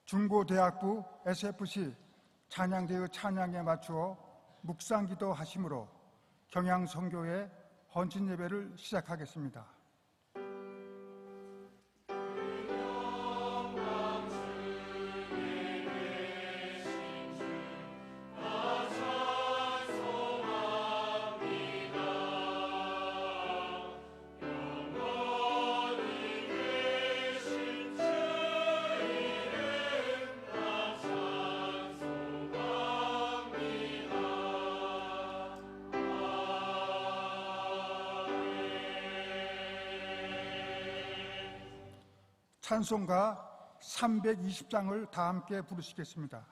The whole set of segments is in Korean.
중고대학부 SFC 찬양대의 찬양에 맞추어 묵상기도 하심으로 경양선교회 헌신예배를 시작하겠습니다. 찬송가 320장을 다 함께 부르시겠습니다.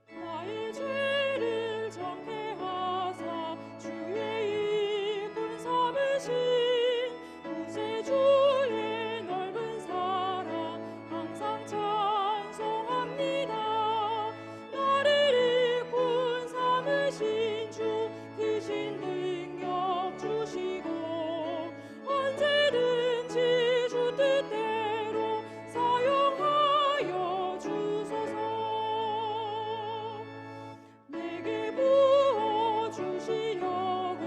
나의 죄를 정케 하사 주의 이군 삼으신 구세주의 넓은 사랑 항상 찬송합니다. 신 주 크신 능력 주시고 언제든지 주 뜻대로 사용하여 주소서. 내게 부어 주시려고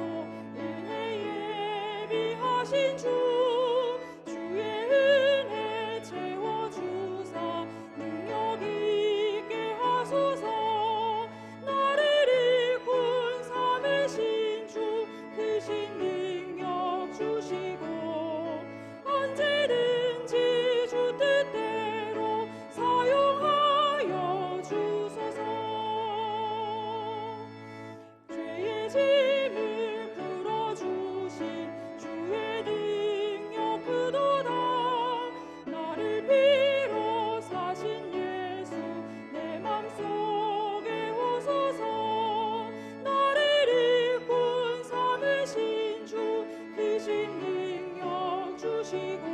은혜 예비하신 주의 은혜 채워주사 능력 있게 하소서. 크신 능력 주시고 언제든지 주 뜻대로 사용하여 주소서. 죄의 짐을 풀어주신 주의 능력 크도다. 나를 빌어 사신 예수 내 맘속에 오소서. 나를 이끈 삼으신 주 크신 능력 주시고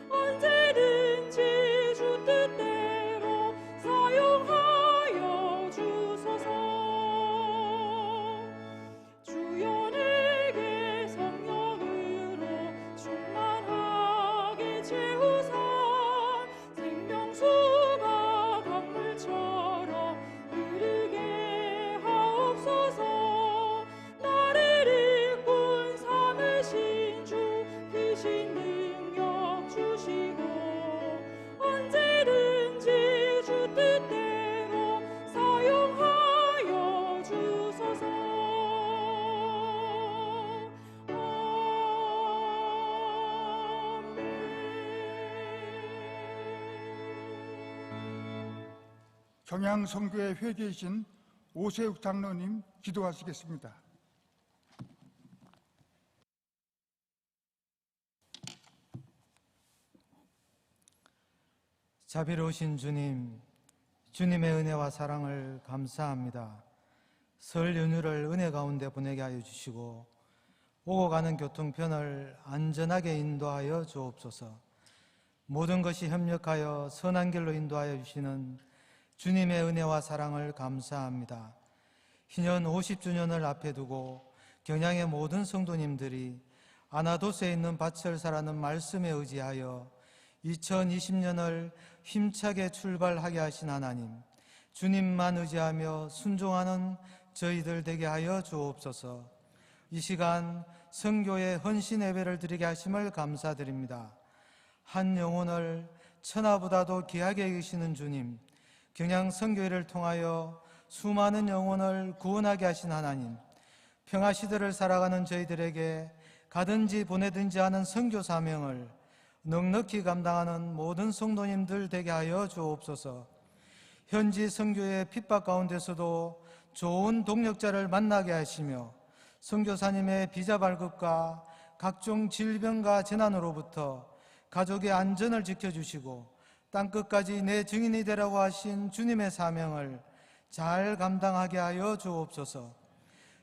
언제든지 주 뜻대로 사용하여 주소서. 주여 내게 성령으로 충만하게 채우사 생명수가 강물처럼 흐르게 하옵소서. 나를 이끈 삼으신 주 크신 능력 주시고 언제든지 주 뜻대로 사용하여 주소서. 아멘. 경양선교회 회계이신 오세욱 장로님 기도하시겠습니다. 자비로우신 주님, 주님의 은혜와 사랑을 감사합니다. 설 연휴를 은혜 가운데 보내게 하여 주시고 오고 가는 교통편을 안전하게 인도하여 주옵소서. 모든 것이 협력하여 선한 길로 인도하여 주시는 주님의 은혜와 사랑을 감사합니다. 희년 50주년을 앞에 두고 경양의 모든 성도님들이 아나도스에 있는 바첼사라는 말씀에 의지하여 2020년을 힘차게 출발하게 하신 하나님, 주님만 의지하며 순종하는 저희들 되게 하여 주옵소서. 이 시간 선교의 헌신 예배를 드리게 하심을 감사드립니다. 한 영혼을 천하보다도 귀하게 여기시는 주님, 경양 선교회를 통하여 수많은 영혼을 구원하게 하신 하나님, 평화시대를 살아가는 저희들에게 가든지 보내든지 하는 선교 사명을 넉넉히 감당하는 모든 성도님들 되게 하여 주옵소서. 현지 선교의 핍박 가운데서도 좋은 동력자를 만나게 하시며 선교사님의 비자 발급과 각종 질병과 재난으로부터 가족의 안전을 지켜주시고 땅끝까지 내 증인이 되라고 하신 주님의 사명을 잘 감당하게 하여 주옵소서.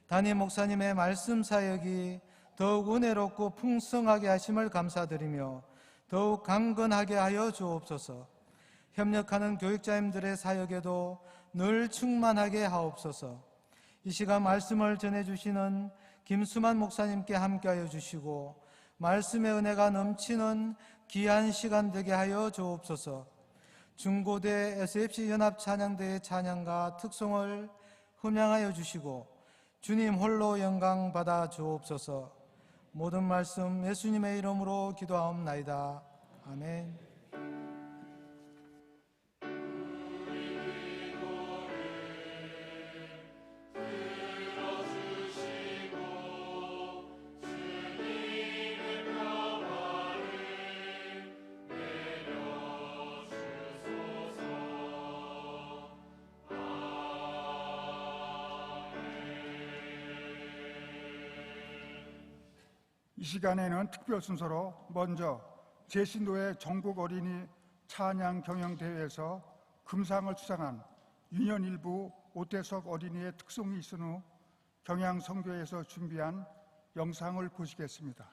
담임 목사님의 말씀 사역이 더욱 은혜롭고 풍성하게 하심을 감사드리며 더욱 강건하게 하여 주옵소서. 협력하는 교육자님들의 사역에도 늘 충만하게 하옵소서. 이 시간 말씀을 전해주시는 김수만 목사님께 함께하여 주시고 말씀의 은혜가 넘치는 귀한 시간 되게 하여 주옵소서. 중고대 SFC 연합찬양대의 찬양과 특송을 흠양하여 주시고 주님 홀로 영광 받아 주옵소서. 모든 말씀 예수님의 이름으로 기도하옵나이다. 아멘. 이 시간에는 특별 순서로 먼저 제신도의 전국 어린이 찬양 경영대회에서 금상을 수상한 유년 일부 오태석 어린이의 특송이 있은 후 경양성교에서 준비한 영상을 보시겠습니다.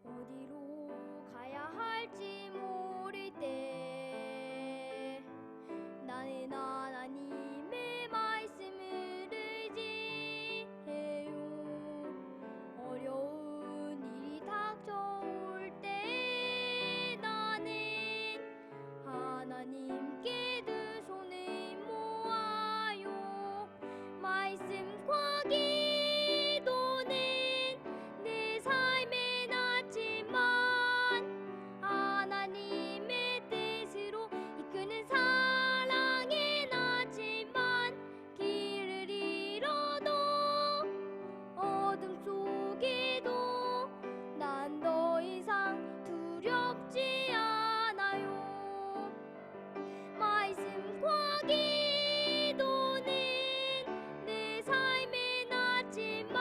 어디로 가야 할지 모를 때 나는 하나님의 말씀을 의지해요. 어려운 일이 닥쳐올 때 나는 하나님께 두 손을 모아요. 말씀과 기도는 내 삶의 낫지만 하나님의 뜻으로 이끄는 사랑의 낫지만 길을 잃어도 어둠 속에도 난 더 이상 두렵지 않아요. 말씀과 기도는 내 삶의 낫지만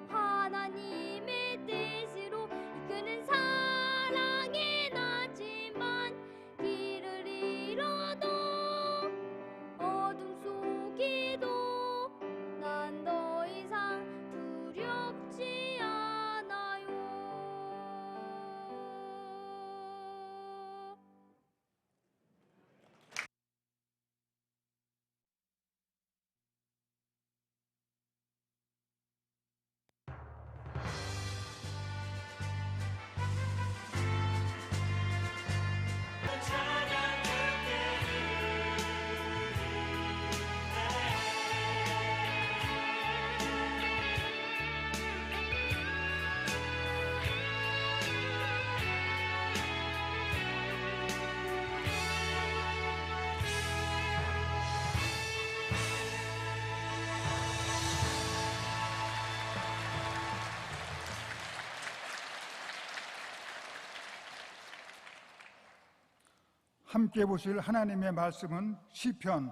하나님의 뜻으로 이끄는 사랑의 낫지만 길을 잃어도 어둠 속에도 난 더 이상 두렵지 않아요. 함께 보실 하나님의 말씀은 시편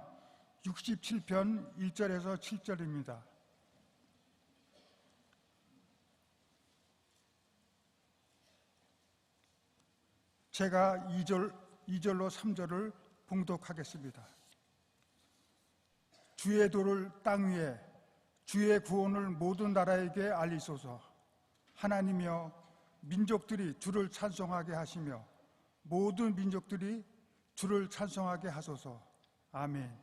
67편 1절에서 7절입니다. 제가 2절로 3절을 봉독하겠습니다. 주의 도를 땅 위에, 주의 구원을 모든 나라에게 알리소서. 하나님이여, 민족들이 주를 찬송하게 하시며 모든 민족들이 주를 찬송하게 하소서. 아멘.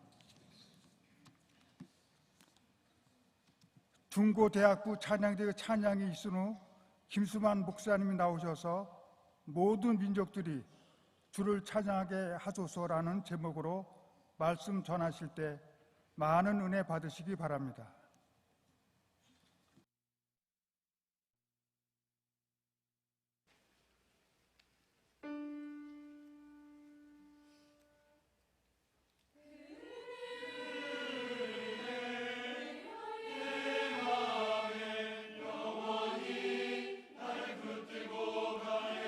중고대학부 찬양대의 찬양이 있은 후 김수만 목사님이 나오셔서 모든 민족들이 주를 찬양하게 하소서라는 제목으로 말씀 전하실 때 많은 은혜 받으시기 바랍니다. 영원히 나를 붙들고 가요.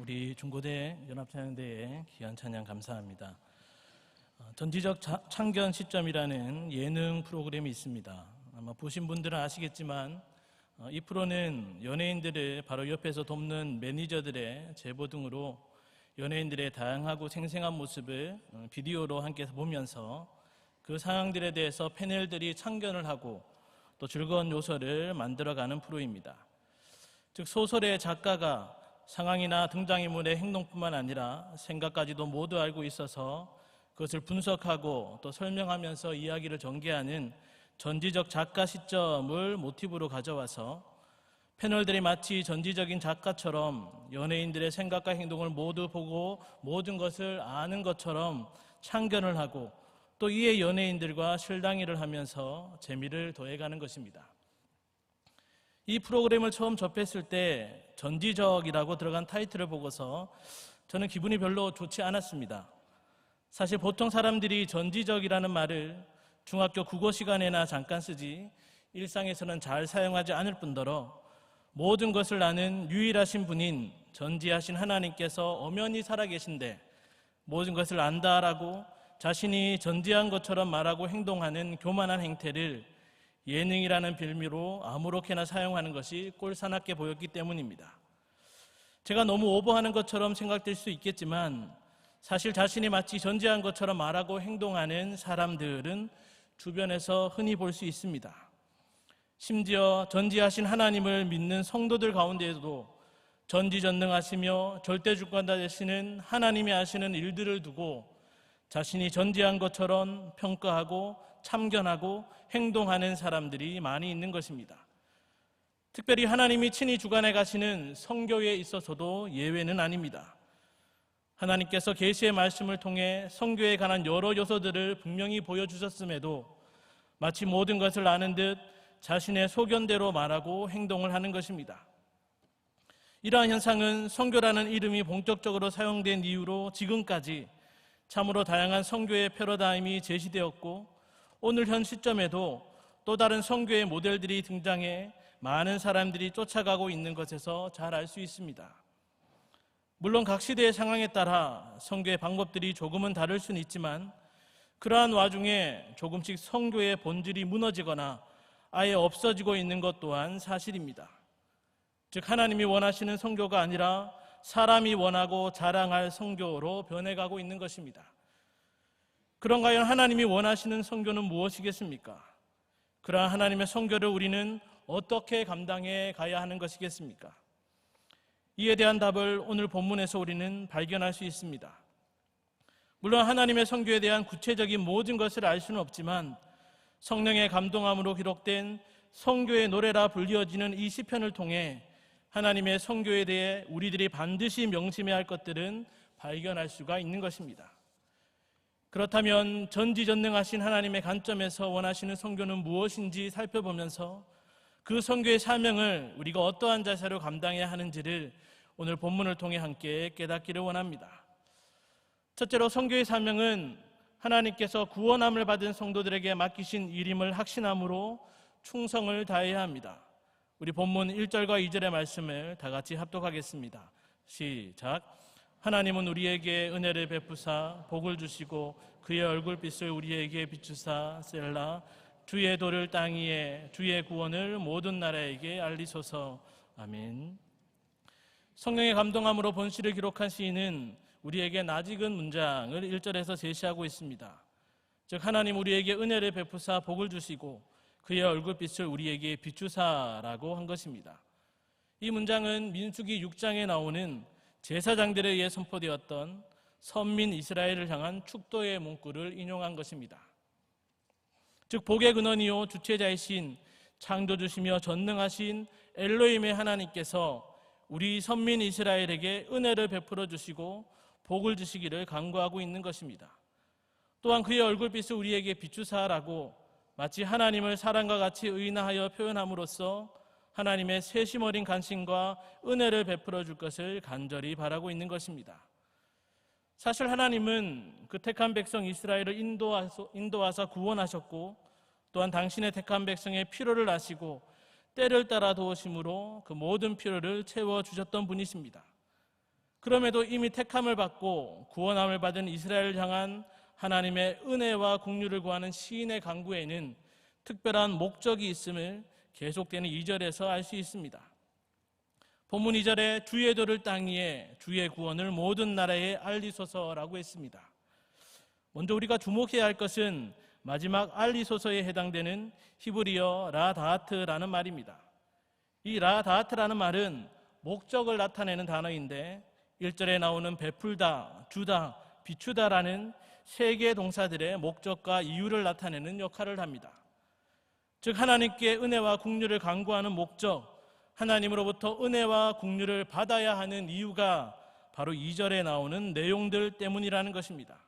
우리 중고대 연합찬양대의 귀한 찬양 감사합니다. 전지적 참견 시점이라는 예능 프로그램이 있습니다. 아마 보신 분들은 아시겠지만 이 프로는 연예인들을 바로 옆에서 돕는 매니저들의 제보 등으로 연예인들의 다양하고 생생한 모습을 비디오로 함께 보면서 그 상황들에 대해서 패널들이 참견을 하고 또 즐거운 요소를 만들어가는 프로입니다. 즉 소설의 작가가 상황이나 등장인물의 행동뿐만 아니라 생각까지도 모두 알고 있어서 그것을 분석하고 또 설명하면서 이야기를 전개하는 전지적 작가 시점을 모티브로 가져와서 패널들이 마치 전지적인 작가처럼 연예인들의 생각과 행동을 모두 보고 모든 것을 아는 것처럼 참견을 하고 또 이에 연예인들과 실랑이를 하면서 재미를 더해가는 것입니다. 이 프로그램을 처음 접했을 때 전지적이라고 들어간 타이틀을 보고서 저는 기분이 별로 좋지 않았습니다. 사실 보통 사람들이 전지적이라는 말을 중학교 국어 시간에나 잠깐 쓰지 일상에서는 잘 사용하지 않을 뿐더러 모든 것을 아는 유일하신 분인 전지하신 하나님께서 엄연히 살아계신데 모든 것을 안다라고 자신이 전지한 것처럼 말하고 행동하는 교만한 행태를 예능이라는 빌미로 아무렇게나 사용하는 것이 꼴사납게 보였기 때문입니다. 제가 너무 오버하는 것처럼 생각될 수 있겠지만 사실 자신이 마치 전지한 것처럼 말하고 행동하는 사람들은 주변에서 흔히 볼 수 있습니다. 심지어 전지하신 하나님을 믿는 성도들 가운데에도 전지전능하시며 절대주권자 되시는 하나님이 하시는 일들을 두고 자신이 전지한 것처럼 평가하고 참견하고 행동하는 사람들이 많이 있는 것입니다. 특별히 하나님이 친히 주관해 가시는 성교에 있어서도 예외는 아닙니다. 하나님께서 계시의 말씀을 통해 성교에 관한 여러 요소들을 분명히 보여주셨음에도 마치 모든 것을 아는 듯 자신의 소견대로 말하고 행동을 하는 것입니다. 이러한 현상은 성교라는 이름이 본격적으로 사용된 이후로 지금까지 참으로 다양한 성교의 패러다임이 제시되었고 오늘 현 시점에도 또 다른 성교의 모델들이 등장해 많은 사람들이 쫓아가고 있는 것에서 잘 알 수 있습니다. 물론 각 시대의 상황에 따라 성교의 방법들이 조금은 다를 수는 있지만 그러한 와중에 조금씩 성교의 본질이 무너지거나 아예 없어지고 있는 것 또한 사실입니다. 즉 하나님이 원하시는 성교가 아니라 사람이 원하고 자랑할 성교로 변해가고 있는 것입니다. 그럼 과연 하나님이 원하시는 성교는 무엇이겠습니까? 그러한 하나님의 성교를 우리는 어떻게 감당해 가야 하는 것이겠습니까? 이에 대한 답을 오늘 본문에서 우리는 발견할 수 있습니다. 물론 하나님의 성교에 대한 구체적인 모든 것을 알 수는 없지만 성령의 감동함으로 기록된 성교의 노래라 불리어지는 이 시편을 통해 하나님의 성교에 대해 우리들이 반드시 명심해야 할 것들은 발견할 수가 있는 것입니다. 그렇다면 전지전능하신 하나님의 관점에서 원하시는 성교는 무엇인지 살펴보면서 그 성교의 사명을 우리가 어떠한 자세로 감당해야 하는지를 오늘 본문을 통해 함께 깨닫기를 원합니다. 첫째로 성교의 사명은 하나님께서 구원함을 받은 성도들에게 맡기신 일임을 확신함으로 충성을 다해야 합니다. 우리 본문 1절과 2절의 말씀을 다 같이 합독하겠습니다. 시작. 하나님은 우리에게 은혜를 베푸사 복을 주시고 그의 얼굴빛을 우리에게 비추사 셀라 주의 도를 땅 위에 주의 구원을 모든 나라에게 알리소서. 아멘. 성령의 감동함으로 본시를 기록한 시인은 우리에게 낯익은 문장을 1절에서 제시하고 있습니다. 즉 하나님 우리에게 은혜를 베푸사 복을 주시고 그의 얼굴빛을 우리에게 비추사라고 한 것입니다. 이 문장은 민수기 6장에 나오는 제사장들에 의해 선포되었던 선민 이스라엘을 향한 축도의 문구를 인용한 것입니다. 즉 복의 근원이요 주체자이신 창조주시며 전능하신 엘로힘의 하나님께서 우리 선민 이스라엘에게 은혜를 베풀어 주시고 복을 주시기를 간구하고 있는 것입니다. 또한 그의 얼굴빛을 우리에게 비추사라고 마치 하나님을 사랑과 같이 의인하여 표현함으로써 하나님의 세심 어린 간신과 은혜를 베풀어 줄 것을 간절히 바라고 있는 것입니다. 사실 하나님은 그 택한 백성 이스라엘을 인도하사 구원하셨고 또한 당신의 택한 백성의 필요를 아시고 때를 따라 도우심으로 그 모든 필요를 채워주셨던 분이십니다. 그럼에도 이미 택함을 받고 구원함을 받은 이스라엘을 향한 하나님의 은혜와 긍휼을 구하는 시인의 간구에는 특별한 목적이 있음을 계속되는 2절에서 알 수 있습니다. 본문 2절에 주의 도를 땅 위에 주의 구원을 모든 나라에 알리소서라고 했습니다. 먼저 우리가 주목해야 할 것은 마지막 알리소서에 해당되는 히브리어 라다하트라는 말입니다. 이 라다하트라는 말은 목적을 나타내는 단어인데 1절에 나오는 베풀다, 주다, 비추다라는 세 개의 동사들의 목적과 이유를 나타내는 역할을 합니다. 즉 하나님께 은혜와 긍휼을 간구하는 목적, 하나님으로부터 은혜와 긍휼을 받아야 하는 이유가 바로 2절에 나오는 내용들 때문이라는 것입니다.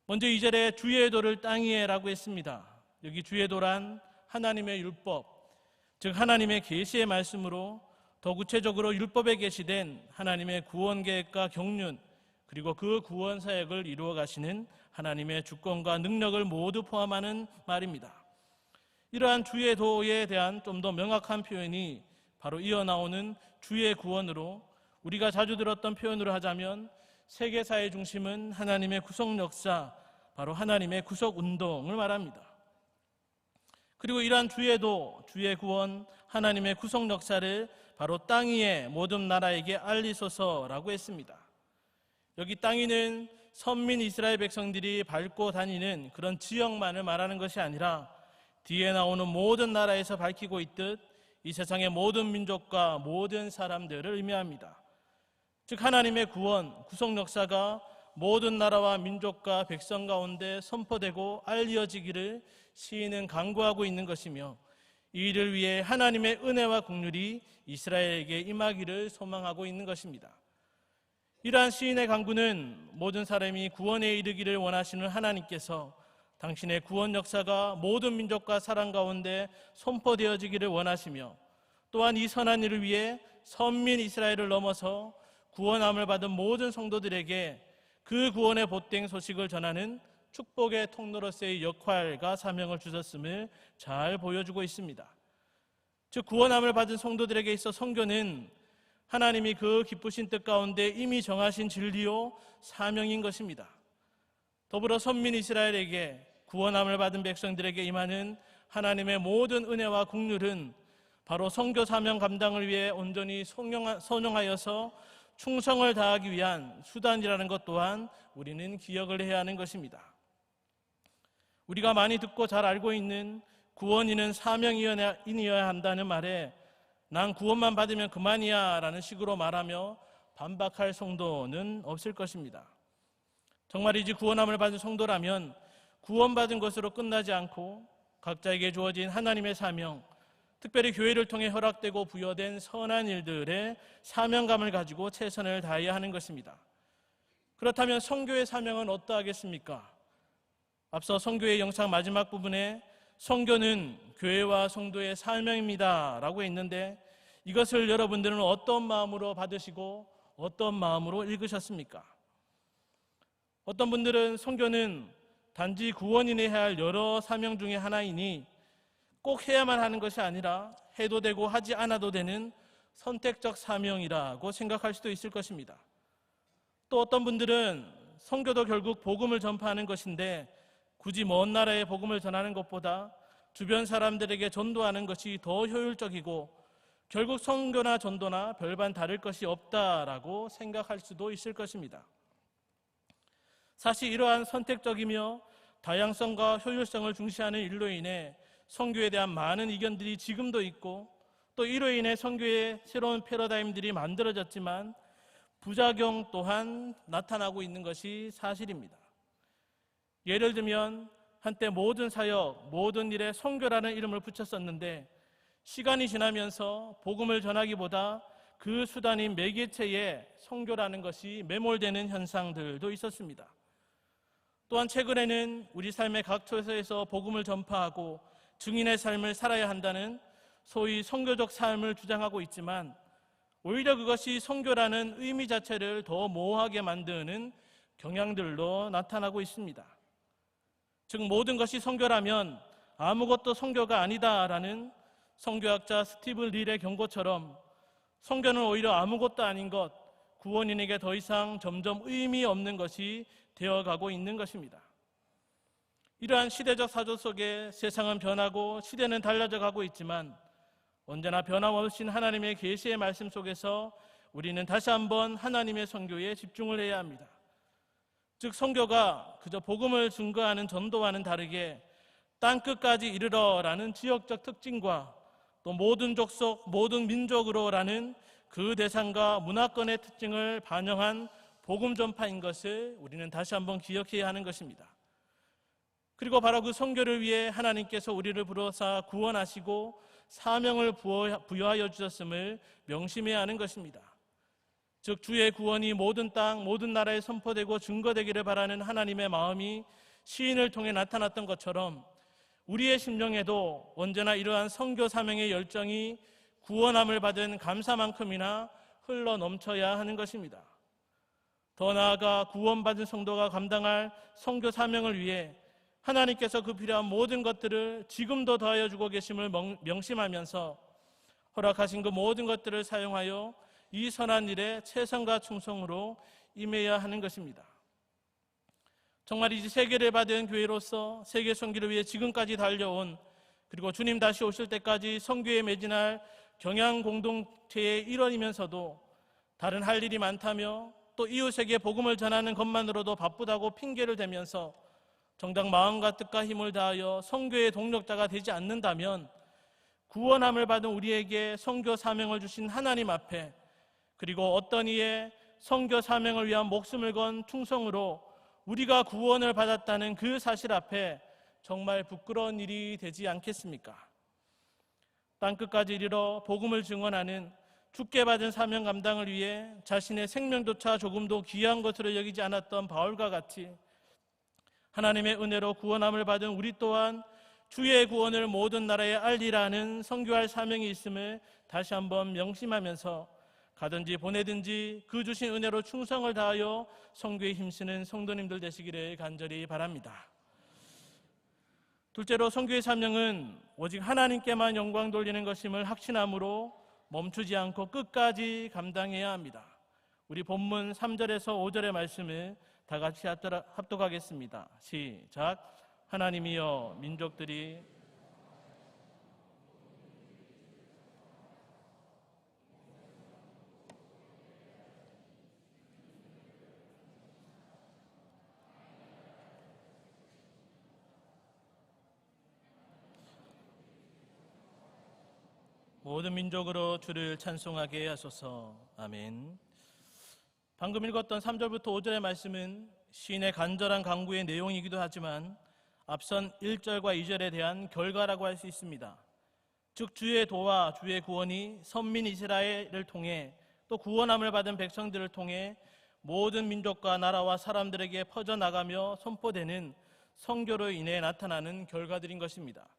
먼저 2절에 주의 도를 땅 위에라고 했습니다. 여기 주의 도란 하나님의 율법, 즉 하나님의 계시의 말씀으로 더 구체적으로 율법에 계시된 하나님의 구원 계획과 경륜, 그리고 그 구원 사역을 이루어 가시는 하나님의 주권과 능력을 모두 포함하는 말입니다. 이러한 주의 도에 대한 좀 더 명확한 표현이 바로 이어 나오는 주의 구원으로, 우리가 자주 들었던 표현으로 하자면 세계사의 중심은 하나님의 구속 역사, 바로 하나님의 구속 운동을 말합니다. 그리고 이러한 주의 도, 주의 구원, 하나님의 구속 역사를 바로 땅 위의 모든 나라에게 알리소서라고 했습니다. 여기 땅 위는 선민 이스라엘 백성들이 밟고 다니는 그런 지역만을 말하는 것이 아니라 뒤에 나오는 모든 나라에서 밝히고 있듯 이 세상의 모든 민족과 모든 사람들을 의미합니다. 즉 하나님의 구원, 구속 역사가 모든 나라와 민족과 백성 가운데 선포되고 알려지기를 시인은 간구하고 있는 것이며, 이 일을 위해 하나님의 은혜와 긍휼이 이스라엘에게 임하기를 소망하고 있는 것입니다. 이러한 시인의 간구는 모든 사람이 구원에 이르기를 원하시는 하나님께서 당신의 구원 역사가 모든 민족과 사람 가운데 선포되어지기를 원하시며, 또한 이 선한 일을 위해 선민 이스라엘을 넘어서 구원함을 받은 모든 성도들에게 그 구원의 보탬 소식을 전하는 축복의 통로로서의 역할과 사명을 주셨음을 잘 보여주고 있습니다. 즉 구원함을 받은 성도들에게 있어 선교는 하나님이 그 기쁘신 뜻 가운데 이미 정하신 진리요 사명인 것입니다. 더불어 선민 이스라엘에게, 구원함을 받은 백성들에게 임하는 하나님의 모든 은혜와 긍휼은 바로 선교 사명 감당을 위해 온전히 선용하여서 충성을 다하기 위한 수단이라는 것 또한 우리는 기억을 해야 하는 것입니다. 우리가 많이 듣고 잘 알고 있는 구원인은 사명인이어야 한다는 말에 난 구원만 받으면 그만이야 라는 식으로 말하며 반박할 성도는 없을 것입니다. 정말이지 구원함을 받은 성도라면 구원받은 것으로 끝나지 않고 각자에게 주어진 하나님의 사명, 특별히 교회를 통해 허락되고 부여된 선한 일들의 사명감을 가지고 최선을 다해야 하는 것입니다. 그렇다면 선교의 사명은 어떠하겠습니까? 앞서 선교의 영상 마지막 부분에 선교는 교회와 성도의 사명입니다 라고 했는데, 이것을 여러분들은 어떤 마음으로 받으시고 어떤 마음으로 읽으셨습니까? 어떤 분들은 선교는 단지 구원인이 해야 할 여러 사명 중에 하나이니 꼭 해야만 하는 것이 아니라 해도 되고 하지 않아도 되는 선택적 사명이라고 생각할 수도 있을 것입니다. 또 어떤 분들은 선교도 결국 복음을 전파하는 것인데 굳이 먼 나라에 복음을 전하는 것보다 주변 사람들에게 전도하는 것이 더 효율적이고 결국 선교나 전도나 별반 다를 것이 없다라고 생각할 수도 있을 것입니다. 사실 이러한 선택적이며 다양성과 효율성을 중시하는 일로 인해 선교에 대한 많은 의견들이 지금도 있고, 또 이로 인해 선교의 새로운 패러다임들이 만들어졌지만 부작용 또한 나타나고 있는 것이 사실입니다. 예를 들면 한때 모든 사역, 모든 일에 선교라는 이름을 붙였었는데 시간이 지나면서 복음을 전하기보다 그 수단인 매개체에 선교라는 것이 매몰되는 현상들도 있었습니다. 또한 최근에는 우리 삶의 각 처소에서 복음을 전파하고 증인의 삶을 살아야 한다는 소위 선교적 삶을 주장하고 있지만 오히려 그것이 선교라는 의미 자체를 더 모호하게 만드는 경향들로 나타나고 있습니다. 즉 모든 것이 선교라면 아무것도 선교가 아니다라는 선교학자 스티브 릴의 경고처럼 선교는 오히려 아무것도 아닌 것, 구원인에게 더 이상 점점 의미 없는 것이 되어가고 있는 것입니다. 이러한 시대적 사조 속에 세상은 변하고 시대는 달라져 가고 있지만 언제나 변함없인 하나님의 계시의 말씀 속에서 우리는 다시 한번 하나님의 선교에 집중을 해야 합니다. 즉 선교가 그저 복음을 증거하는 전도와는 다르게 땅끝까지 이르러라는 지역적 특징과 또 모든 족속, 모든 민족으로라는 그 대상과 문화권의 특징을 반영한 복음 전파인 것을 우리는 다시 한번 기억해야 하는 것입니다. 그리고 바로 그 선교를 위해 하나님께서 우리를 부르사 구원하시고 사명을 부여하여 주셨음을 명심해야 하는 것입니다. 즉 주의 구원이 모든 땅, 모든 나라에 선포되고 증거되기를 바라는 하나님의 마음이 시인을 통해 나타났던 것처럼 우리의 심령에도 언제나 이러한 선교 사명의 열정이 구원함을 받은 감사만큼이나 흘러 넘쳐야 하는 것입니다. 더 나아가 구원받은 성도가 감당할 선교 사명을 위해 하나님께서 그 필요한 모든 것들을 지금도 더하여 주고 계심을 명심하면서 허락하신 그 모든 것들을 사용하여 이 선한 일에 최선과 충성으로 임해야 하는 것입니다. 정말 이제 세계를 받은 교회로서 세계 선교를 위해 지금까지 달려온, 그리고 주님 다시 오실 때까지 선교에 매진할 경양 공동체의 일원이면서도 다른 할 일이 많다며 또 이웃에게 복음을 전하는 것만으로도 바쁘다고 핑계를 대면서 정작 마음과 뜻과 힘을 다하여 선교의 동력자가 되지 않는다면 구원함을 받은 우리에게 선교 사명을 주신 하나님 앞에, 그리고 어떤 이의 선교 사명을 위한 목숨을 건 충성으로 우리가 구원을 받았다는 그 사실 앞에 정말 부끄러운 일이 되지 않겠습니까? 땅끝까지 이르러 복음을 증언하는 주께 받은 사명 감당을 위해 자신의 생명조차 조금도 귀한 것으로 여기지 않았던 바울과 같이 하나님의 은혜로 구원함을 받은 우리 또한 주의 구원을 모든 나라에 알리라는 선교할 사명이 있음을 다시 한번 명심하면서 가든지 보내든지 그 주신 은혜로 충성을 다하여 선교에 힘쓰는 성도님들 되시기를 간절히 바랍니다. 둘째로 선교의 사명은 오직 하나님께만 영광 돌리는 것임을 확신함으로 멈추지 않고 끝까지 감당해야 합니다. 우리 본문 3절에서 5절의 말씀을 다 같이 합독하겠습니다. 시작. 하나님이여 민족들이 모든 민족으로 주를 찬송하게 하소서. 아멘. 방금 읽었던 3절부터 5절의 말씀은 시인의 간절한 간구의 내용이기도 하지만 앞선 1절과 2절에 대한 결과라고 할 수 있습니다. 즉 주의 도와 주의 구원이 선민 이스라엘을 통해 또 구원함을 받은 백성들을 통해 모든 민족과 나라와 사람들에게 퍼져나가며 선포되는 선교로 인해 나타나는 결과들인 것입니다.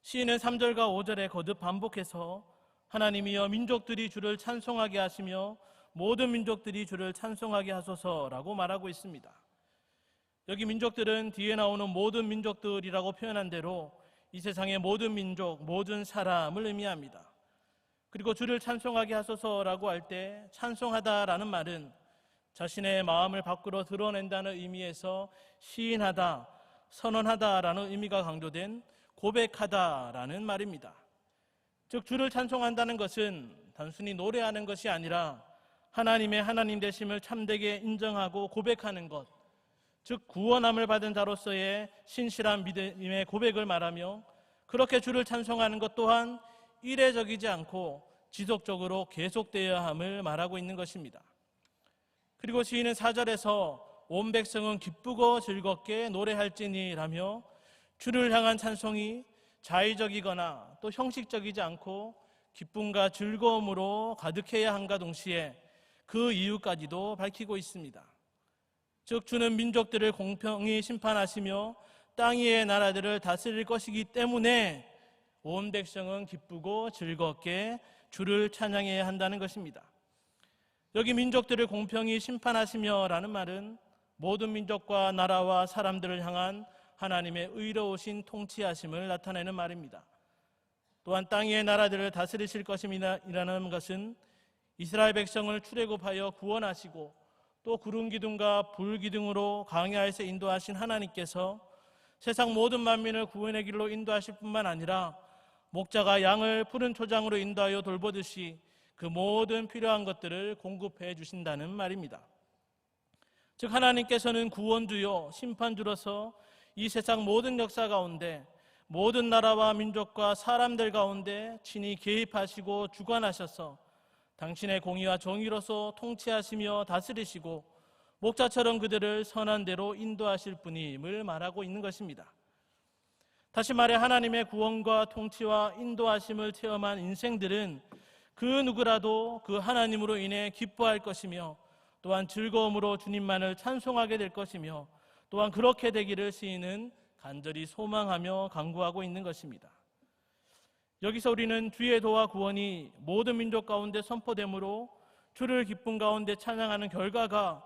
시인은 3절과 5절에 거듭 반복해서 하나님이여 민족들이 주를 찬송하게 하시며 모든 민족들이 주를 찬송하게 하소서라고 말하고 있습니다. 여기 민족들은 뒤에 나오는 모든 민족들이라고 표현한 대로 이 세상의 모든 민족, 모든 사람을 의미합니다. 그리고 주를 찬송하게 하소서라고 할 때 찬송하다라는 말은 자신의 마음을 밖으로 드러낸다는 의미에서 시인하다, 선언하다라는 의미가 강조된 고백하다라는 말입니다. 즉 주를 찬송한다는 것은 단순히 노래하는 것이 아니라 하나님의 하나님 되심을 참되게 인정하고 고백하는 것, 즉 구원함을 받은 자로서의 신실한 믿음의 고백을 말하며 그렇게 주를 찬송하는 것 또한 이례적이지 않고 지속적으로 계속되어야 함을 말하고 있는 것입니다. 그리고 시인은 4절에서 온 백성은 기쁘고 즐겁게 노래할지니라며 주를 향한 찬송이 자의적이거나 또 형식적이지 않고 기쁨과 즐거움으로 가득해야 함과 동시에 그 이유까지도 밝히고 있습니다. 즉 주는 민족들을 공평히 심판하시며 땅 위의 나라들을 다스릴 것이기 때문에 온 백성은 기쁘고 즐겁게 주를 찬양해야 한다는 것입니다. 여기 민족들을 공평히 심판하시며 라는 말은 모든 민족과 나라와 사람들을 향한 하나님의 의로우신 통치하심을 나타내는 말입니다. 또한 땅 위의 나라들을 다스리실 것임이라는 것은 이스라엘 백성을 출애굽하여 구원하시고 또 구름 기둥과 불 기둥으로 광야에서 인도하신 하나님께서 세상 모든 만민을 구원의 길로 인도하실 뿐만 아니라 목자가 양을 푸른 초장으로 인도하여 돌보듯이 그 모든 필요한 것들을 공급해 주신다는 말입니다. 즉 하나님께서는 구원주요 심판주로서 이 세상 모든 역사 가운데 모든 나라와 민족과 사람들 가운데 친히 개입하시고 주관하셔서 당신의 공의와 정의로서 통치하시며 다스리시고 목자처럼 그들을 선한 대로 인도하실 분임을 말하고 있는 것입니다. 다시 말해 하나님의 구원과 통치와 인도하심을 체험한 인생들은 그 누구라도 그 하나님으로 인해 기뻐할 것이며 또한 즐거움으로 주님만을 찬송하게 될 것이며 또한 그렇게 되기를 시인은 간절히 소망하며 간구하고 있는 것입니다. 여기서 우리는 주의 도와 구원이 모든 민족 가운데 선포되므로 주를 기쁨 가운데 찬양하는 결과가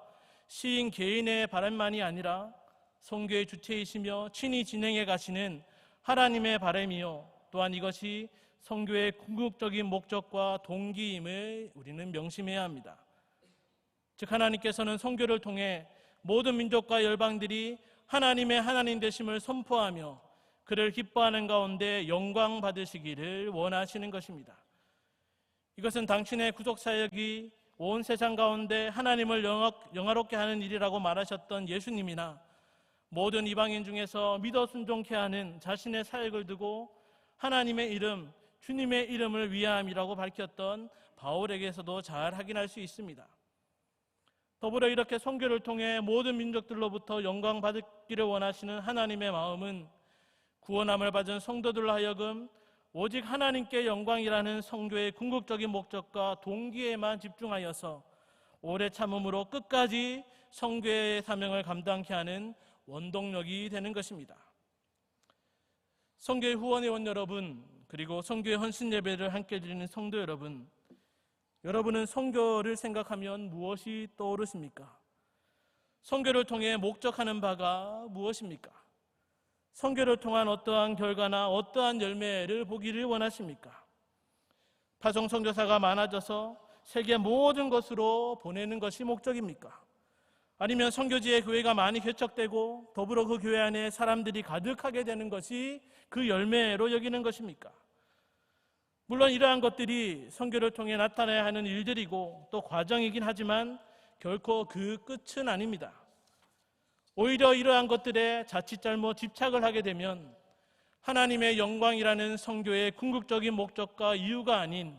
시인 개인의 바람만이 아니라 선교의 주체이시며 친히 진행해 가시는 하나님의 바람이요 또한 이것이 선교의 궁극적인 목적과 동기임을 우리는 명심해야 합니다. 즉 하나님께서는 선교를 통해 모든 민족과 열방들이 하나님의 하나님 되심을 선포하며 그를 기뻐하는 가운데 영광 받으시기를 원하시는 것입니다. 이것은 당신의 구속사역이 온 세상 가운데 하나님을 영화롭게 하는 일이라고 말하셨던 예수님이나 모든 이방인 중에서 믿어 순종케 하는 자신의 사역을 두고 하나님의 이름, 주님의 이름을 위함이라고 밝혔던 바울에게서도 잘 확인할 수 있습니다. 더불어 이렇게 선교를 통해 모든 민족들로부터 영광 받기를 원하시는 하나님의 마음은 구원함을 받은 성도들로 하여금 오직 하나님께 영광이라는 선교의 궁극적인 목적과 동기에만 집중하여서 오래 참음으로 끝까지 선교의 사명을 감당케 하는 원동력이 되는 것입니다. 선교의 후원회원 여러분, 그리고 선교의 헌신 예배를 함께 드리는 성도 여러분, 여러분은 선교를 생각하면 무엇이 떠오르십니까? 선교를 통해 목적하는 바가 무엇입니까? 선교를 통한 어떠한 결과나 어떠한 열매를 보기를 원하십니까? 파송 선교사가 많아져서 세계 모든 곳으로 보내는 것이 목적입니까? 아니면 선교지에 교회가 많이 개척되고 더불어 그 교회 안에 사람들이 가득하게 되는 것이 그 열매로 여기는 것입니까? 물론 이러한 것들이 선교를 통해 나타나야 하는 일들이고 또 과정이긴 하지만 결코 그 끝은 아닙니다. 오히려 이러한 것들에 자칫 잘못 집착을 하게 되면 하나님의 영광이라는 선교의 궁극적인 목적과 이유가 아닌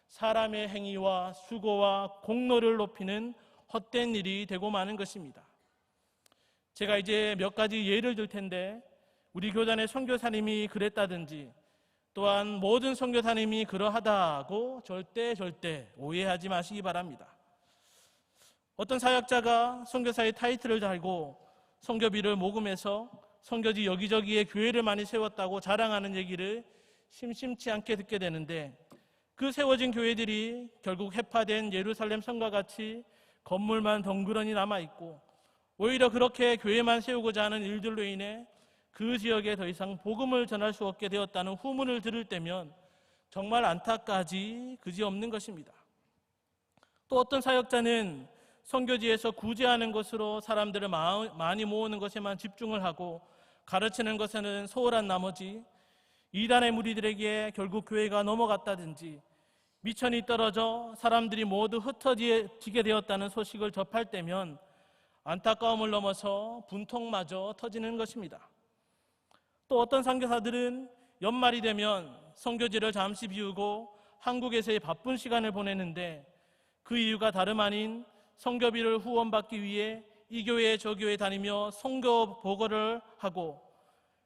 사람의 행위와 수고와 공로를 높이는 헛된 일이 되고 마는 것입니다. 제가 이제 몇 가지 예를 들 텐데 우리 교단의 선교사님이 그랬다든지 또한 모든 선교사님이 그러하다고 절대 오해하지 마시기 바랍니다. 어떤 사역자가 선교사의 타이틀을 달고 선교비를 모금해서 선교지 여기저기에 교회를 많이 세웠다고 자랑하는 얘기를 심심치 않게 듣게 되는데 그 세워진 교회들이 결국 해파된 예루살렘 성과 같이 건물만 덩그러니 남아있고 오히려 그렇게 교회만 세우고자 하는 일들로 인해 그 지역에 더 이상 복음을 전할 수 없게 되었다는 후문을 들을 때면 정말 안타까지 그지없는 것입니다. 또 어떤 사역자는 선교지에서 구제하는 것으로 사람들을 많이 모으는 것에만 집중을 하고 가르치는 것에는 소홀한 나머지 이단의 무리들에게 결국 교회가 넘어갔다든지 미천이 떨어져 사람들이 모두 흩어지게 되었다는 소식을 접할 때면 안타까움을 넘어서 분통마저 터지는 것입니다. 또 어떤 선교사들은 연말이 되면 선교지를 잠시 비우고 한국에서의 바쁜 시간을 보내는데 그 이유가 다름 아닌 선교비를 후원받기 위해 이 교회 저 교회 다니며 선교 보고를 하고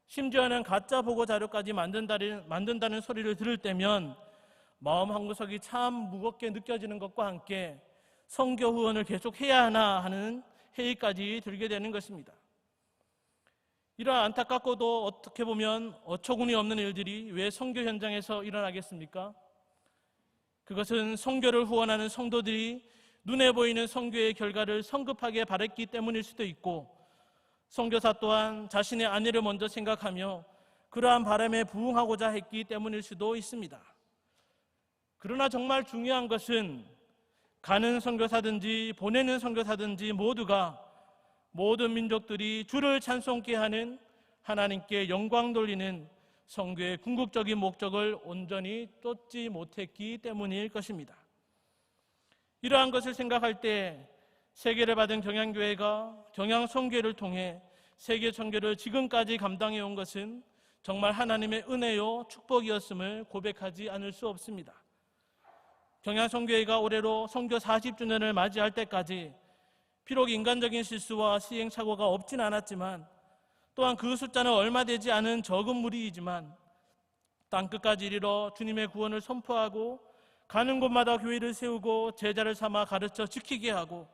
심지어는 가짜 보고 자료까지 만든다는 소리를 들을 때면 마음 한구석이 참 무겁게 느껴지는 것과 함께 선교 후원을 계속 해야 하나 하는 회의까지 들게 되는 것입니다. 이러한 안타깝고도 어떻게 보면 어처구니 없는 일들이 왜 선교 현장에서 일어나겠습니까? 그것은 선교를 후원하는 성도들이 눈에 보이는 선교의 결과를 성급하게 바랬기 때문일 수도 있고 선교사 또한 자신의 안위를 먼저 생각하며 그러한 바람에 부응하고자 했기 때문일 수도 있습니다. 그러나 정말 중요한 것은 가는 선교사든지 보내는 선교사든지 모두가 모든 민족들이 주를 찬송케 하는 하나님께 영광 돌리는 선교의 궁극적인 목적을 온전히 쫓지 못했기 때문일 것입니다. 이러한 것을 생각할 때 세계를 받은 경양교회가 경양선교회를 통해 세계 선교를 지금까지 감당해 온 것은 정말 하나님의 은혜요 축복이었음을 고백하지 않을 수 없습니다. 경양선교회가 올해로 선교 40주년을 맞이할 때까지 비록 인간적인 실수와 시행착오가 없진 않았지만 또한 그 숫자는 얼마 되지 않은 적은 무리이지만 땅끝까지 이르러 주님의 구원을 선포하고 가는 곳마다 교회를 세우고 제자를 삼아 가르쳐 지키게 하고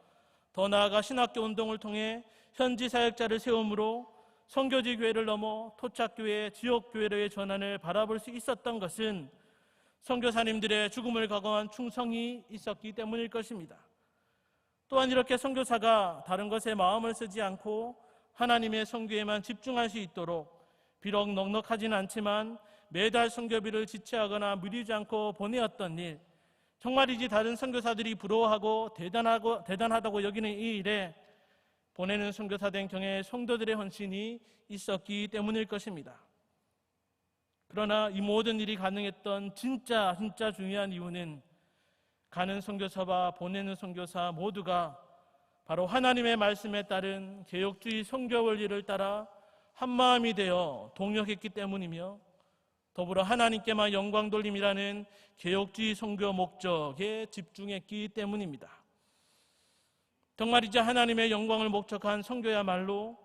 더 나아가 신학교 운동을 통해 현지 사역자를 세움으로 선교지 교회를 넘어 토착교회, 지역교회로의 전환을 바라볼 수 있었던 것은 선교사님들의 죽음을 각오한 충성이 있었기 때문일 것입니다. 또한 이렇게 선교사가 다른 것에 마음을 쓰지 않고 하나님의 선교에만 집중할 수 있도록 비록 넉넉하진 않지만 매달 선교비를 지체하거나 미루지 않고 보내었던 일, 정말이지 다른 선교사들이 부러워하고 대단하다고 여기는 이 일에 보내는 선교사된 경의 성도들의 헌신이 있었기 때문일 것입니다. 그러나 이 모든 일이 가능했던 진짜 중요한 이유는 가는 선교사와 보내는 선교사 모두가 바로 하나님의 말씀에 따른 개혁주의 선교 원리를 따라 한마음이 되어 동역했기 때문이며 더불어 하나님께만 영광 돌림이라는 개혁주의 선교 목적에 집중했기 때문입니다. 정말이지 하나님의 영광을 목적한 선교야말로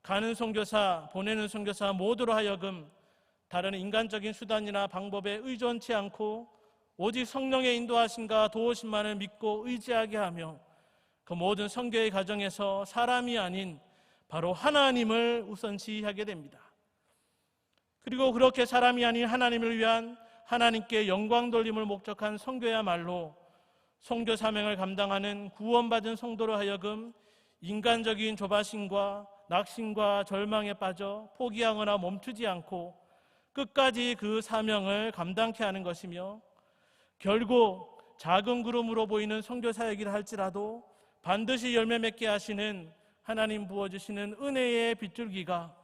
가는 선교사, 보내는 선교사 모두로 하여금 다른 인간적인 수단이나 방법에 의존치 않고 오직 성령의 인도하심과 도우심만을 믿고 의지하게 하며 그 모든 선교의 과정에서 사람이 아닌 바로 하나님을 우선시하게 됩니다. 그리고 그렇게 사람이 아닌 하나님을 위한 하나님께 영광 돌림을 목적한 선교야말로 선교 사명을 감당하는 구원받은 성도로 하여금 인간적인 조바심과 낙심과 절망에 빠져 포기하거나 멈추지 않고 끝까지 그 사명을 감당케 하는 것이며 결국 작은 구름으로 보이는 선교 사역이라 할지라도 반드시 열매 맺게 하시는 하나님 부어주시는 은혜의 빗줄기가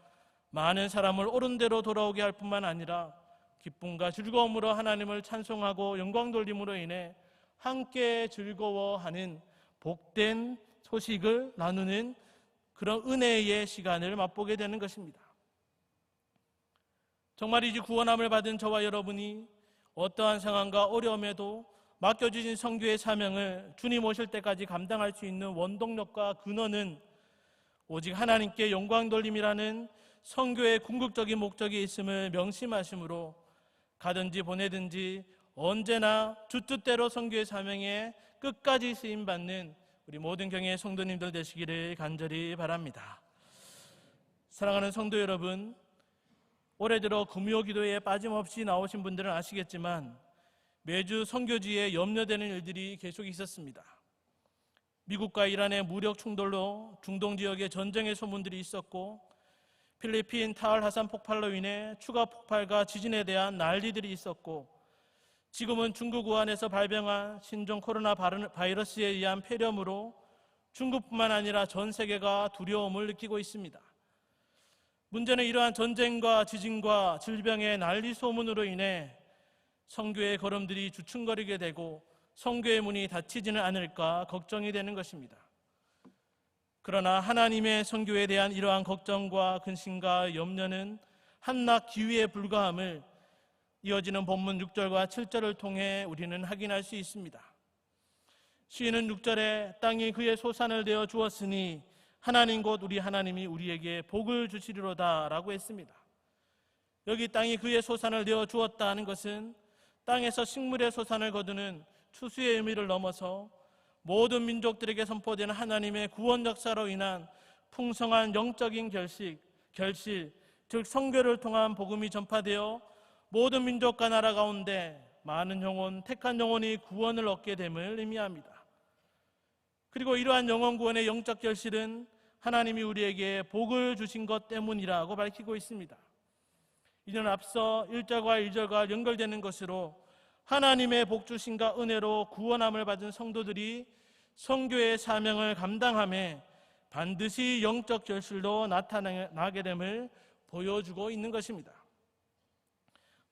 많은 사람을 옳은 대로 돌아오게 할 뿐만 아니라 기쁨과 즐거움으로 하나님을 찬송하고 영광 돌림으로 인해 함께 즐거워하는 복된 소식을 나누는 그런 은혜의 시간을 맛보게 되는 것입니다. 정말이지 구원함을 받은 저와 여러분이 어떠한 상황과 어려움에도 맡겨주신 선교의 사명을 주님 오실 때까지 감당할 수 있는 원동력과 근원은 오직 하나님께 영광 돌림이라는 선교의 궁극적인 목적이 있음을 명심하심으로 가든지 보내든지 언제나 주 뜻대로 선교의 사명에 끝까지 쓰임받는 우리 모든 경의 성도님들 되시기를 간절히 바랍니다. 사랑하는 성도 여러분, 올해 들어 금요 기도에 빠짐없이 나오신 분들은 아시겠지만 매주 선교지에 염려되는 일들이 계속 있었습니다. 미국과 이란의 무력 충돌로 중동 지역에 전쟁의 소문들이 있었고 필리핀 타알 하산 폭발로 인해 추가 폭발과 지진에 대한 난리들이 있었고 지금은 중국 우한에서 발병한 신종 코로나 바이러스에 의한 폐렴으로 중국뿐만 아니라 전 세계가 두려움을 느끼고 있습니다. 문제는 이러한 전쟁과 지진과 질병의 난리 소문으로 인해 선교의 걸음들이 주춤거리게 되고 선교의 문이 닫히지는 않을까 걱정이 되는 것입니다. 그러나 하나님의 선교에 대한 이러한 걱정과 근심과 염려는 한낱 기위에 불과함을 이어지는 본문 6절과 7절을 통해 우리는 확인할 수 있습니다. 시인은 6절에 땅이 그의 소산을 내어 주었으니 하나님 곧 우리 하나님이 우리에게 복을 주시리로다 라고 했습니다. 여기 땅이 그의 소산을 내어 주었다 는 것은 땅에서 식물의 소산을 거두는 추수의 의미를 넘어서 모든 민족들에게 선포되는 하나님의 구원 역사로 인한 풍성한 영적인 결실, 즉 선교를 통한 복음이 전파되어 모든 민족과 나라 가운데 많은 영혼, 택한 영혼이 구원을 얻게 됨을 의미합니다. 그리고 이러한 영혼 구원의 영적 결실은 하나님이 우리에게 복을 주신 것 때문이라고 밝히고 있습니다. 이는 앞서 1절과 2절과 연결되는 것으로 하나님의 복주심과 은혜로 구원함을 받은 성도들이 선교의 사명을 감당함에 반드시 영적 결실로 나타나게 됨을 보여주고 있는 것입니다.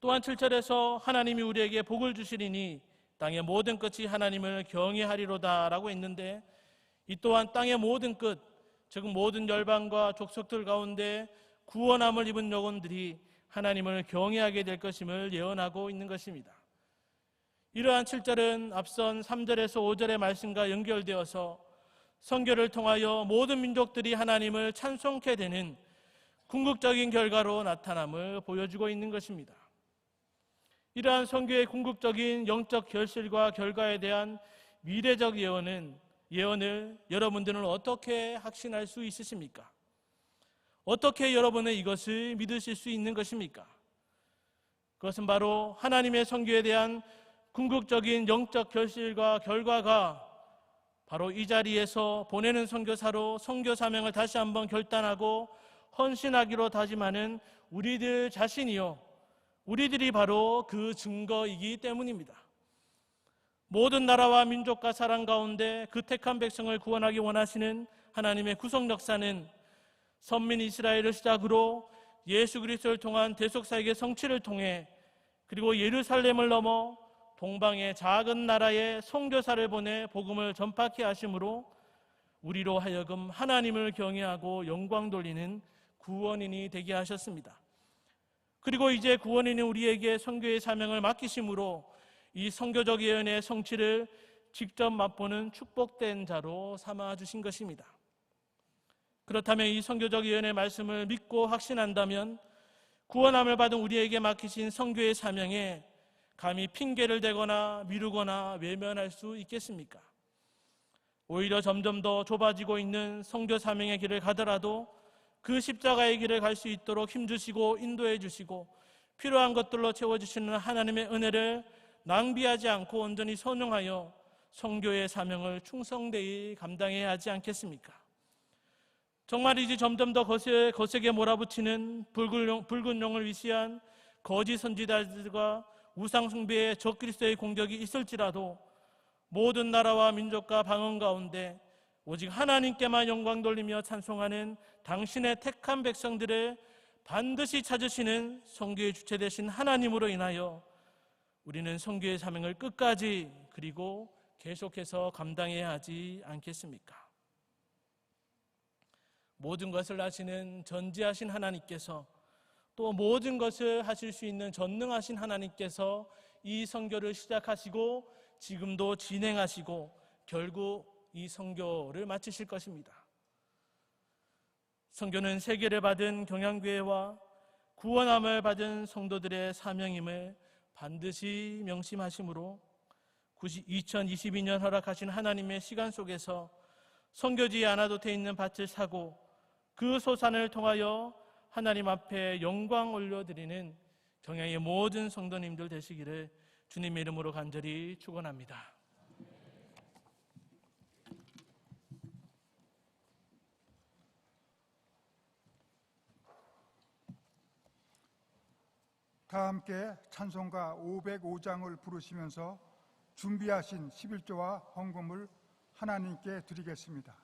또한 7절에서 하나님이 우리에게 복을 주시리니 땅의 모든 끝이 하나님을 경외하리로다 라고 했는데, 이 또한 땅의 모든 끝, 즉 모든 열방과 족속들 가운데 구원함을 입은 영혼들이 하나님을 경외하게 될 것임을 예언하고 있는 것입니다. 이러한 7절은 앞선 3절에서 5절의 말씀과 연결되어서 선교를 통하여 모든 민족들이 하나님을 찬송케 되는 궁극적인 결과로 나타남을 보여주고 있는 것입니다. 이러한 선교의 궁극적인 영적 결실과 결과에 대한 미래적 예언을 여러분들은 어떻게 확신할 수 있으십니까? 어떻게 여러분은 이것을 믿으실 수 있는 것입니까? 그것은 바로 하나님의 선교에 대한 궁극적인 영적 결실과 결과가 바로 이 자리에서 보내는 선교사로 선교 사명을 다시 한번 결단하고 헌신하기로 다짐하는 우리들 자신이요, 우리들이 바로 그 증거이기 때문입니다. 모든 나라와 민족과 사람 가운데 그 택한 백성을 구원하기 원하시는 하나님의 구속 역사는 선민 이스라엘을 시작으로 예수 그리스도를 통한 대속사역의 성취를 통해, 그리고 예루살렘을 넘어 동방의 작은 나라에 선교사를 보내 복음을 전파케 하심으로 우리로 하여금 하나님을 경외하고 영광 돌리는 구원인이 되게 하셨습니다. 그리고 이제 구원인이 우리에게 선교의 사명을 맡기심으로 이 선교적 예언의 성취를 직접 맛보는 축복된 자로 삼아 주신 것입니다. 그렇다면 이 선교적 예언의 말씀을 믿고 확신한다면 구원함을 받은 우리에게 맡기신 선교의 사명에 감히 핑계를 대거나 미루거나 외면할 수 있겠습니까? 오히려 점점 더 좁아지고 있는 선교 사명의 길을 가더라도 그 십자가의 길을 갈 수 있도록 힘주시고 인도해 주시고 필요한 것들로 채워주시는 하나님의 은혜를 낭비하지 않고 온전히 선용하여 선교의 사명을 충성되이 감당해야 하지 않겠습니까? 정말이지 점점 더 거세게 몰아붙이는 붉은 용을 위시한 거짓 선지자들과 우상 숭배의 적그리스도의 공격이 있을지라도 모든 나라와 민족과 방언 가운데 오직 하나님께만 영광 돌리며 찬송하는 당신의 택한 백성들을 반드시 찾으시는 선교의 주체 되신 하나님으로 인하여 우리는 선교의 사명을 끝까지 그리고 계속해서 감당해야 하지 않겠습니까? 모든 것을 아시는 전지하신 하나님께서, 또 모든 것을 하실 수 있는 전능하신 하나님께서 이 선교를 시작하시고 지금도 진행하시고 결국 이 선교를 마치실 것입니다. 선교는 세계를 받은 경양교회와 구원함을 받은 성도들의 사명임을 반드시 명심하심으로 2022년 허락하신 하나님의 시간 속에서 선교지에 아나도트에 있는 밭을 사고 그 소산을 통하여 하나님 앞에 영광 올려드리는 경양의 모든 성도님들 되시기를 주님의 이름으로 간절히 축원합니다. 다 함께 찬송가 505장을 부르시면서 준비하신 11조와 헌금을 하나님께 드리겠습니다.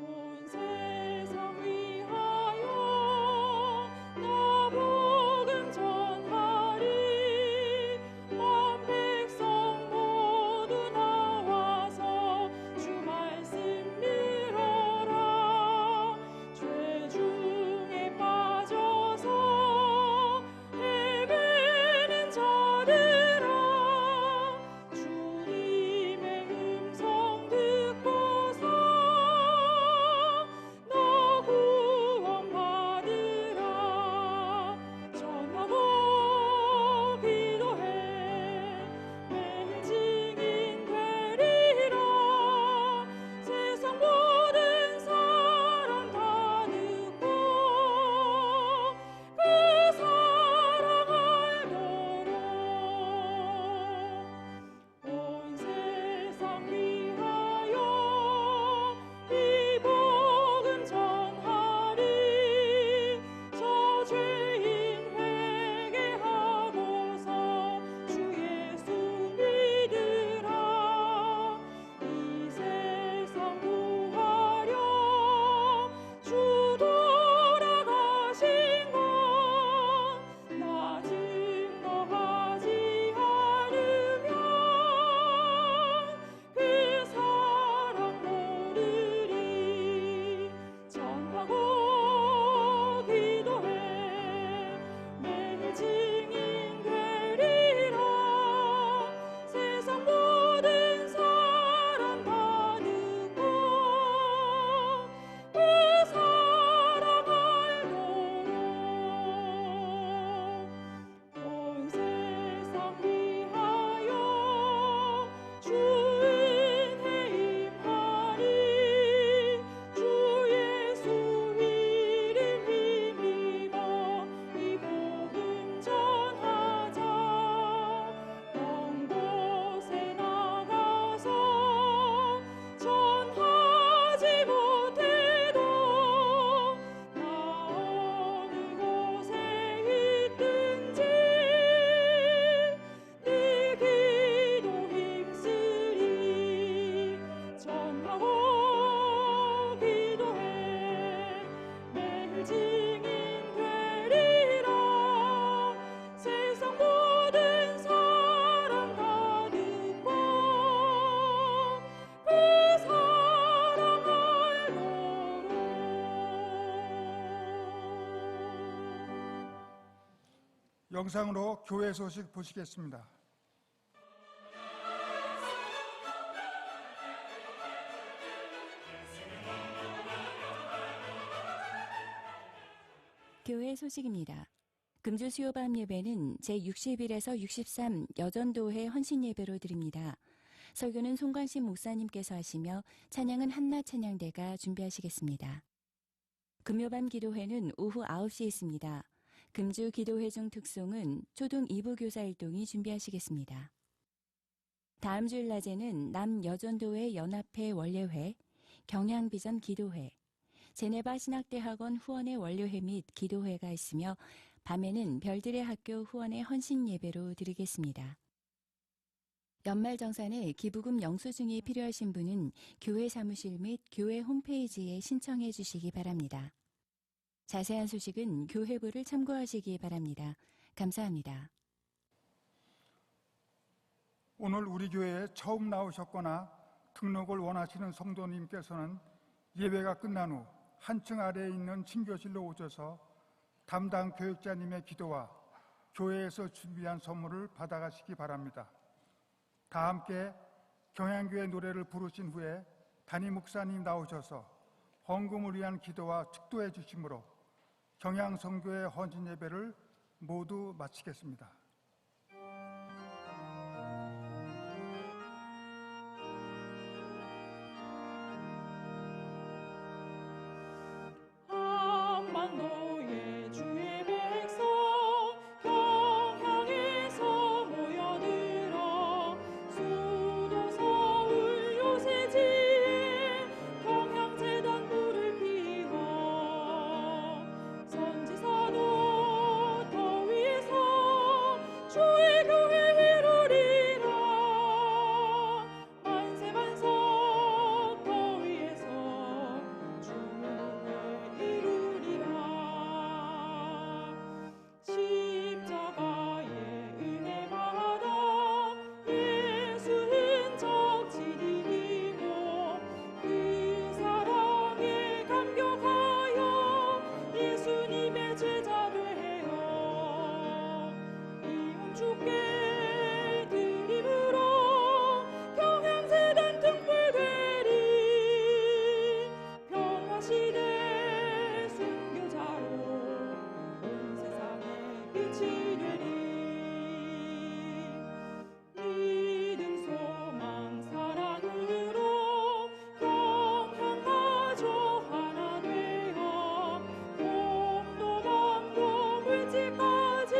온 세상 위하여 나 복음 전하리. 온 백성 모두 나와서 주 말씀 들어라. 죄 영상으로 교회 소식 보시겠습니다. 교회 소식입니다. 금주 수요 밤 예배는 제61에서 63 여전도회 헌신 예배로 드립니다. 설교는 송광신 목사님께서 하시며 찬양은 한나 찬양대가 준비하시겠습니다. 금요밤 기도회는 오후 9시에 있습니다. 금주 기도회 중 특송은 초등 2부 교사 일동이 준비하시겠습니다. 다음 주일 낮에는 남여전도회 연합회 원례회, 경향비전 기도회, 제네바 신학대학원 후원의 원료회 및 기도회가 있으며 밤에는 별들의 학교 후원의 헌신 예배로 드리겠습니다. 연말정산에 기부금 영수증이 필요하신 분은 교회 사무실 및 교회 홈페이지에 신청해 주시기 바랍니다. 자세한 소식은 교회부를 참고하시기 바랍니다. 감사합니다. 오늘 우리 교회에 처음 나오셨거나 등록을 원하시는 성도님께서는 예배가 끝난 후 한층 아래에 있는 친교실로 오셔서 담당 교육자님의 기도와 교회에서 준비한 선물을 받아가시기 바랍니다. 다 함께 경향교회 노래를 부르신 후에 담임 목사님 나오셔서 헌금을 위한 기도와 축도해 주심으로 경향선교회 헌신 예배를 모두 마치겠습니다. 한반도의 주의 백성 경향에서 모여들어 수도 서울 요새지에 경향재단 불을 피워 선지사도 더 위에서 주의 교회 이루리라 만세만석 더 위에서 주의 이루리라 십자가의 은혜마다 예수 흔적 지니고 그 사랑에 감격하여 예수님의 제자 되어 이웃 주께 드림으로 경향재단 등불되리 평화시대 순교자로 온 세상에 빛이 되리 믿음 소망 사랑으로 경향가족 하나 되어 몸도 마음도 물질까지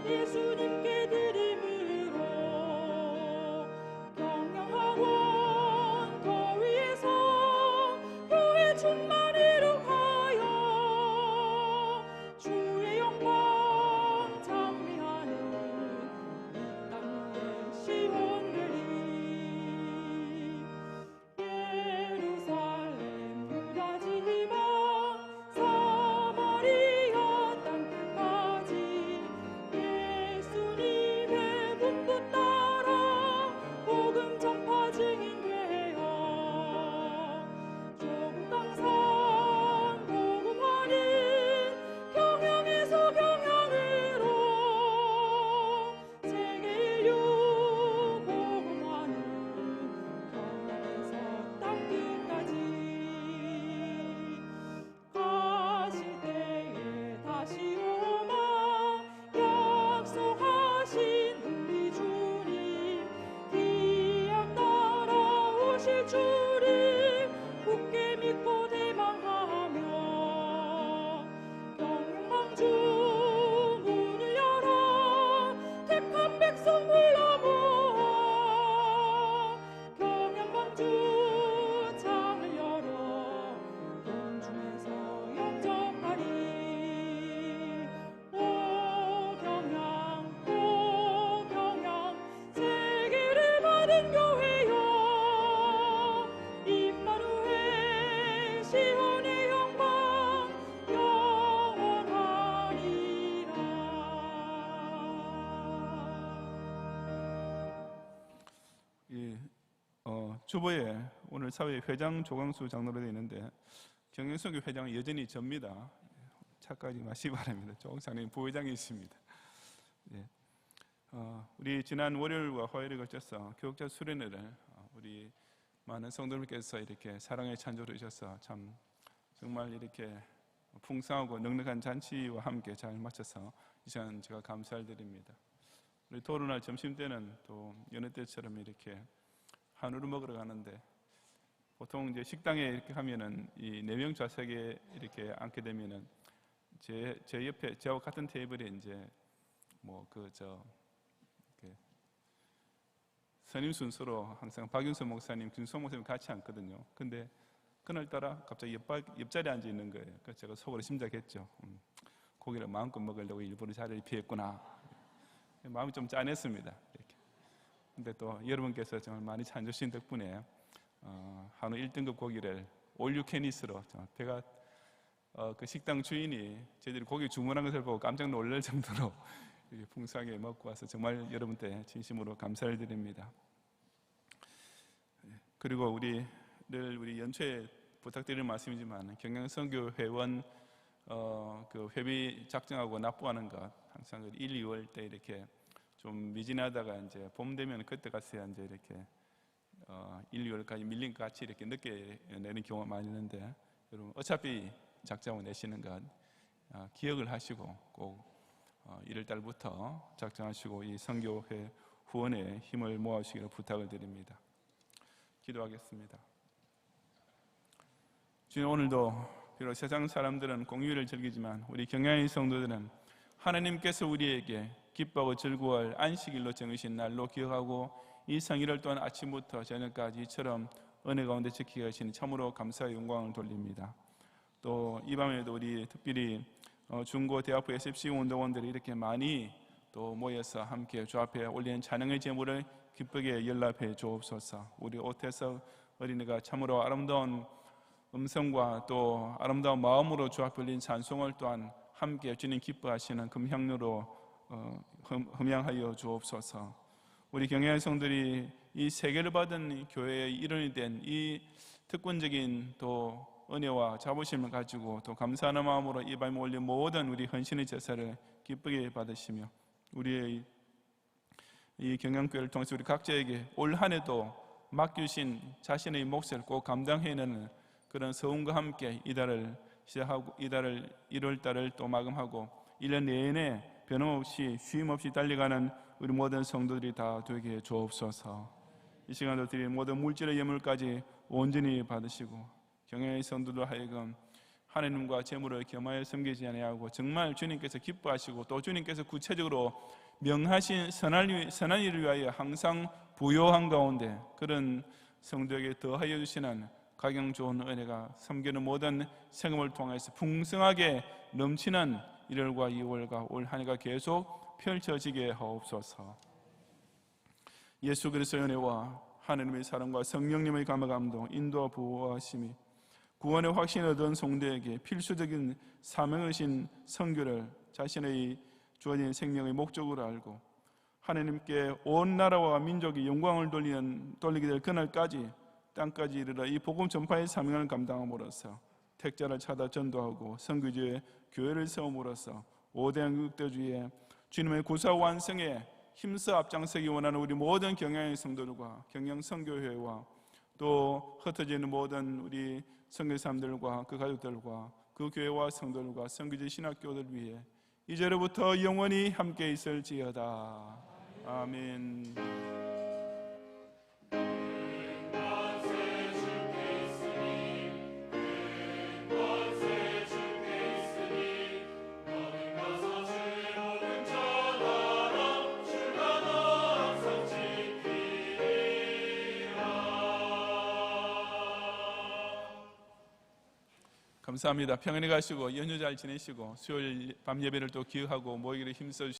예수님께 드림으로 경영학원 더 위에서 교회 충만 이룩하여 주의 영광 장미하는 이 땅 위에 시온되리 예루살렘 유다 지방 사마리아 땅끝까지 예수님의 분부 따라 복음 전파 증인 되어 조국 강산 복음하는 경향에서 경향으로 세계 인류 복음하는 경향에서 땅끝까지 가실 때에 다시 오마 약속하신 우리 주님 기약 따라 오실 줄을 굳게 믿고 대망하며 경영망주 문을 열어 택한 백성 불러 모아 경영망주 창을 열어 공중에서 영접하리 오 경향 세계를 받은 교회여 임마누엘 시온의 영광 영원하리라. 예, 주보에 오늘 사회 회장 조광수 장로로 되어 있는데 경영선교 회장은 여전히 접니다. 착각하지 마시기 바랍니다. 조광수 장로님 부회장이 있습니다. 우리 지난 월요일과 화요일에 걸쳐서 교육자 수련회를 우리 많은 성도님께서 이렇게 사랑의 찬조를 주셔서 참 정말 이렇게 풍성하고 넉넉한 잔치와 함께 잘 마쳐서 이 시간 제가 감사를 드립니다. 우리 토요일날 점심 때는 또 여느 때처럼 이렇게 한우를 먹으러 가는데 보통 이제 식당에 이렇게 하면은 이 4명 좌석에 이렇게 앉게 되면은 제 옆에 저와 같은 테이블에 이제 선임 순서로 항상 박윤선 목사님, 김수홍 목사님 같이 앉거든요. 근데 그날따라 갑자기 옆자리에 앉아 있는 거예요. 그래서 제가 속으로 짐작했죠. 고기를 마음껏 먹으려고 일부러 자리를 피했구나. 마음이 좀 짠했습니다. 이렇게. 근데 또 여러분께서 정말 많이 찬주신 덕분에 한우 1등급 고기를 올유캐니스로 배가 그 식당 주인이 저희들이 고기 주문한 것을 보고 깜짝 놀랄 정도로 이렇게 풍성하게 먹고 와서 정말 여러분께 진심으로 감사를 드립니다. 그리고 우리 연초에 부탁드리는 말씀이지만 경양선교 회원 그 회비 작정하고 납부하는 것 항상 1, 2월 때 이렇게 좀 미진하다가 이제 봄 되면 그때 가서야 이제 이렇게 1, 2월까지 밀린 것 같이 이렇게 늦게 내는 경우가 많이 있는데 여러분 어차피 작정하고 내시는 것 기억을 하시고 꼭 1월 달부터 작정하시고 이 선교회 후원에 힘을 모아주시기를 부탁을 드립니다. 기도하겠습니다. 주님, 오늘도 비록 세상 사람들은 공휴일을 즐기지만 우리 경양의 성도들은 하나님께서 우리에게 기뻐하고 즐거워할 안식일로 정하신 날로 기억하고 이 성일을 또한 아침부터 저녁까지 이처럼 은혜 가운데 지키게 하시니 참으로 감사의 영광을 돌립니다. 또 이 밤에도 우리 특별히 중고 대학부 SFC 운동원들이 이렇게 많이 또 모여서 함께 주 앞에 올리는 찬양의 제물을 기쁘게 연락해 주옵소서. 우리 오태석 어린이가 참으로 아름다운 음성과 또 아름다운 마음으로 주 앞에 올린 찬송을 또한 함께 주님 기뻐하시는 금향로로 흠양하여 주옵소서. 우리 경양의 성들이 이 세계를 받은 교회의 일원이 된 이 특권적인 또 은혜와 자부심을 가지고 또 감사하는 마음으로 이 밤에 올린 모든 우리 헌신의 제사를 기쁘게 받으시며 우리의 이 경양교회를 통해서 우리 각자에게 올 한 해도 맡기신 자신의 몫을 꼭 감당해내는 그런 서운과 함께 이달을 시작하고 이달을 1월달을 또 마감하고 1년 내내 변함없이 쉼없이 달려가는 우리 모든 성도들이 다 되게 주옵소서. 이 시간도 드린 모든 물질의 예물까지 온전히 받으시고 경영의 성도들 하여금 하나님과 재물을 겸하여 섬기지 아니하고 정말 주님께서 기뻐하시고 또 주님께서 구체적으로 명하신 선한 일을 위하여 항상 부요한 가운데 그런 성도에게 더하여 주시는 가경 좋은 은혜가 섬기는 모든 생업을 통해서 풍성하게 넘치는 1월과 2월과 올 한 해가 계속 펼쳐지게 하옵소서. 예수 그리스도의 은혜와 하나님의 사랑과 성령님의 감화 감동 인도와 보호하심이 구원의 확신을 얻은 성도에게 필수적인 사명을 신 선교를 자신의 주어진 생명의 목적으로 알고 하나님께 온 나라와 민족이 영광을 돌리게 될 그날까지 땅까지 이르러 이 복음 전파의 사명을 감당함으로써 택자를 찾아 전도하고 선교지에 교회를 세움으로써 5대한 극대주의에 주님의 구사 완성에 힘써 앞장서기 원하는 우리 모든 경양의 성도들과 경양 선교회와 또 흩어지는 모든 우리 선교사님들과 그 가족들과 그 교회와 성도들과 선교지 신학교들 위해 이제로부터 영원히 함께 있을지어다. 아멘. 감사합니다. 평안히 가시고 연휴 잘 지내시고 수요일 밤 예배를 또 기억하고 모이기를 힘써 주시기